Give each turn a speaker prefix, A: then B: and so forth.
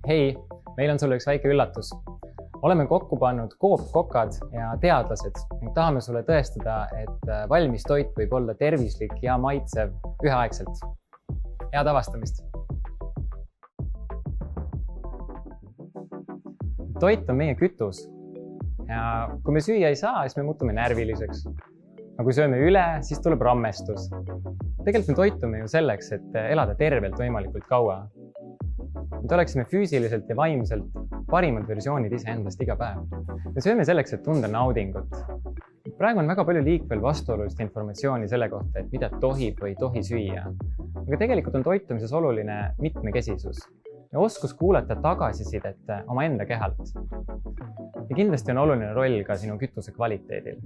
A: Hei, meil on sulle üks väike üllatus. Oleme kokku pannud Coop kokad ja teadlased ning tahame sulle tõestada, et valmis toit võib olla tervislik ja maitsev üheaegselt. Head avastamist! Toit on meie kütus ja kui me süüa ei saa, siis me muutume närviliseks. Aga kui sööme üle, siis tuleb rammestus. Tegelikult me toitume ju selleks, et elada tervelt võimalikult kaua. Et oleksime füüsiliselt ja vaimselt parimad versioonid iseendast iga päev. Me sööme selleks, et tunda naudingut. Praegu on väga palju liikvel vastuolulist informatsiooni selle kohta, et mida tohib või ei tohi süüa. Aga tegelikult on toitumises oluline mitmekesisus ja oskus kuulata tagasisidet oma enda kehalt. Ja kindlasti on oluline roll ka sinu kütuse kvaliteedil.